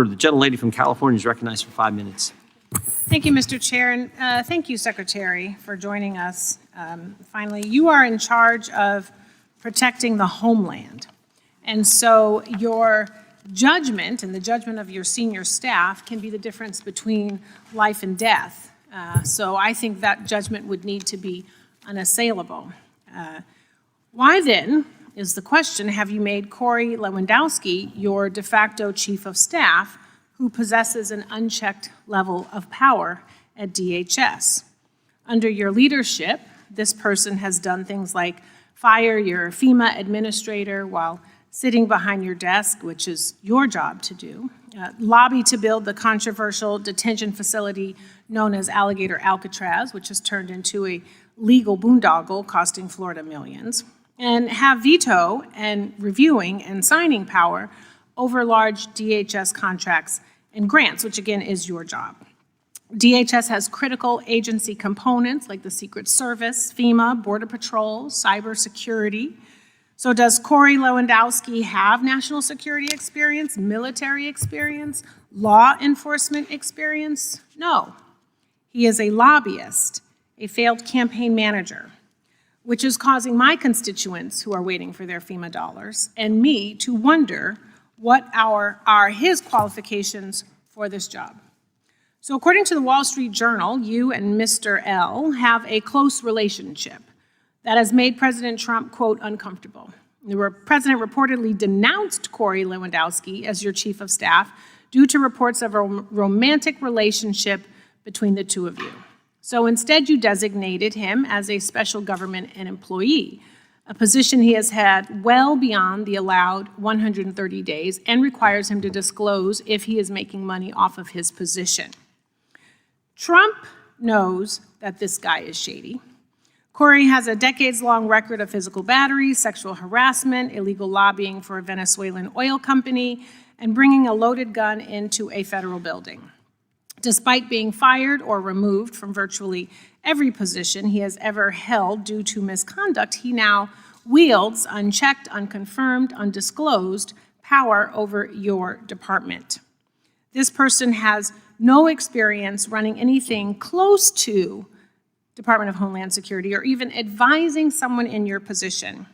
The gentlelady from California is recognized for 5 minutes. Thank you, Mr. Chair, and thank you, Secretary, for joining us. Finally, you are in charge of protecting the homeland. And so your judgment and the judgment of your senior staff can be the difference between life and death. So I think that judgment would need to be unassailable. Why then, is the question, have you made Corey Lewandowski your de facto chief of staff who possesses an unchecked level of power at DHS? Under your leadership, this person has done things like fire your FEMA administrator while sitting behind your desk, which is your job to do, lobby to build the controversial detention facility known as Alligator Alcatraz, which has turned into a legal boondoggle costing Florida millions, and have veto and reviewing and signing power over large DHS contracts and grants, which again is your job. DHS has critical agency components like the Secret Service, FEMA, Border Patrol, cybersecurity. So does Corey Lewandowski have national security experience, military experience, law enforcement experience? No. He is a lobbyist, a failed campaign manager, which is causing my constituents who are waiting for their FEMA dollars and me to wonder what are his qualifications for this job. So according to the Wall Street Journal, you and Mr. L have a close relationship that has made President Trump, quote, uncomfortable. The president reportedly denounced Corey Lewandowski as your chief of staff due to reports of a romantic relationship between the two of you. So instead, you designated him as a special government employee, a position he has had well beyond the allowed 130 days and requires him to disclose if he is making money off of his position. Trump knows that this guy is shady. Corey has a decades-long record of physical battery, sexual harassment, illegal lobbying for a Venezuelan oil company, and bringing a loaded gun into a federal building. Despite being fired or removed from virtually every position he has ever held due to misconduct, he now wields unchecked, unconfirmed, undisclosed power over your department. This person has no experience running anything close to Department of Homeland Security or even advising someone in your position.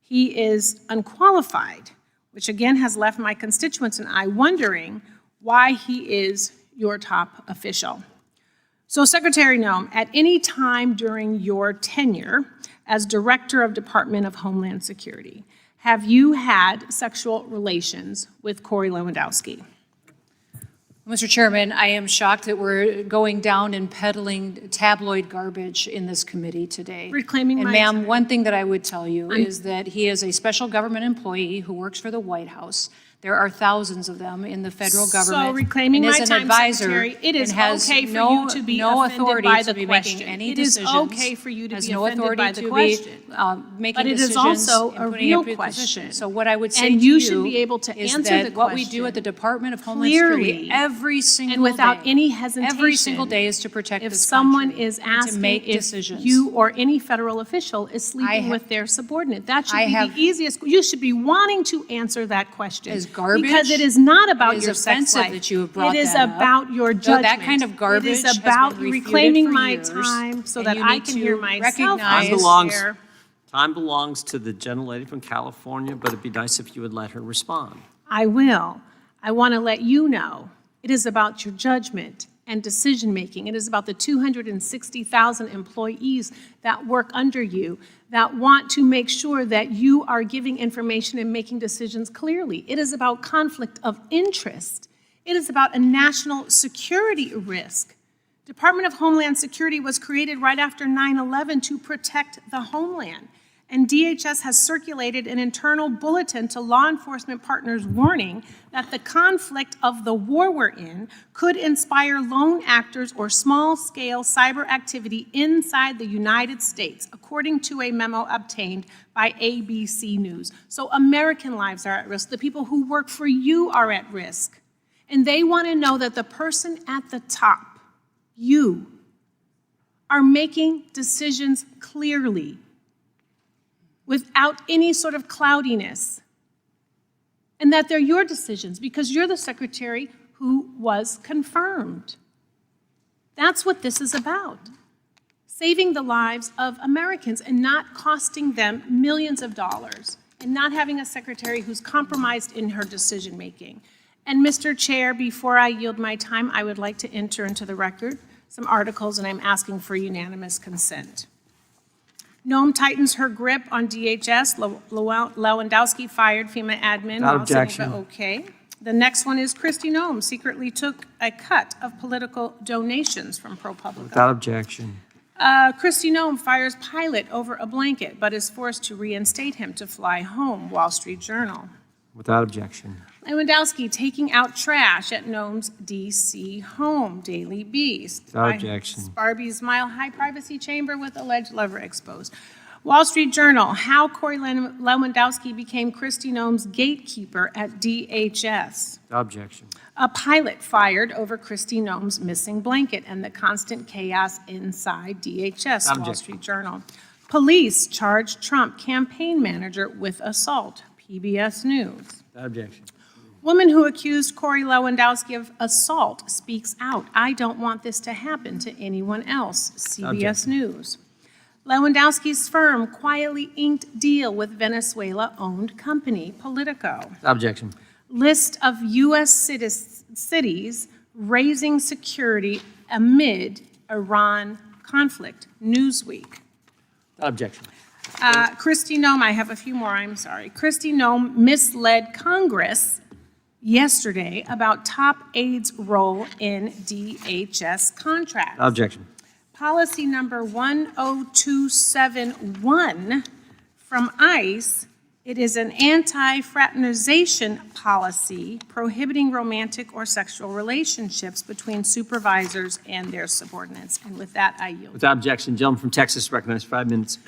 He is unqualified, which again has left my constituents and I wondering why he is your top official. So Secretary Noem, at any time during your tenure as Director of Department of Homeland Security, have you had sexual relations with Corey Lewandowski? Mr. Chairman, I am shocked that we're going down and peddling tabloid garbage in this committee today. Reclaiming and my ma'am, time. one thing that I would tell you is that he is a special government employee who works for the White House. There are thousands of them in the federal government. So reclaiming and my is an time, advisor Secretary, it is and has okay for no, you to be no offended authority by to the be question. making any It is decisions. okay for you to has be no offended authority by the to question. be making But it decisions is also and a putting real up your question. position. So what I would say And to you should be able to is answer that the what we do question at the Department of Homeland clearly Security every single and without day, any hesitation. every single day is to protect If this someone country is and asking to make if decisions. you or any federal official is sleeping with their subordinate, that should I be have- the easiest. You should be wanting to answer that question. Is garbage? Because it is not about It is your sex offensive life. that you have brought It is that up. about your So judgment. that kind of garbage It is has about been refuted reclaiming for my years, time so and that you I need can to hear myself. recognize- Time belongs to the gentlelady from California, but it'd be nice if you would let her respond. I will. I want to let you know it is about your judgment and decision-making. It is about the 260,000 employees that work under you that want to make sure that you are giving information and making decisions clearly. It is about conflict of interest. It is about a national security risk. Department of Homeland Security was created right after 9/11 to protect the homeland. And DHS has circulated an internal bulletin to law enforcement partners warning that the conflict of the war we're in could inspire lone actors or small-scale cyber activity inside the United States, according to a memo obtained by ABC News. So American lives are at risk. The people who work for you are at risk. And they want to know that the person at the top, you, are making decisions clearly, without any sort of cloudiness, and that they're your decisions because you're the secretary who was confirmed. That's what this is about. Saving the lives of Americans and not costing them millions of dollars, and not having a secretary who's compromised in her decision-making. And Mr. Chair, before I yield my time, I would like to enter into the record some articles, and I'm asking for unanimous consent. Noem tightens her grip on DHS. Lewandowski fired FEMA admin. Without while sitting objection. Okay. The next one is Kristi Noem secretly took a cut of political donations from ProPublica. Without objection. Kristi Noem fires pilot over a blanket, but is forced to reinstate him to fly home, Wall Street Journal. Without objection. Lewandowski taking out trash at Noem's D.C. home, Daily Beast. Without objection. Barbie's Mile High privacy chamber with alleged lover exposed. Wall Street Journal, how Corey Lewandowski became Kristi Noem's gatekeeper at DHS. Without objection. A pilot fired over Kristi Noem's missing blanket and the constant chaos inside DHS, Wall Objection. Street Journal. Police charged Trump campaign manager with assault, PBS News. Without objection. Woman who accused Corey Lewandowski of assault speaks out. I don't want this to happen to anyone else, CBS Objection. News. Lewandowski's firm quietly inked deal with Venezuela-owned company, Politico. Without objection. List of U.S. cities raising security amid Iran conflict, Newsweek. Without objection. Kristi Noem, I have a few more, I'm sorry. Kristi Noem misled Congress yesterday about top aides' role in DHS contracts. Without objection. Policy number 10271 from ICE, it is an anti-fraternization policy prohibiting romantic or sexual relationships between supervisors and their subordinates. And with that, I yield. Without objection. Gentleman from Texas recognized 5 minutes.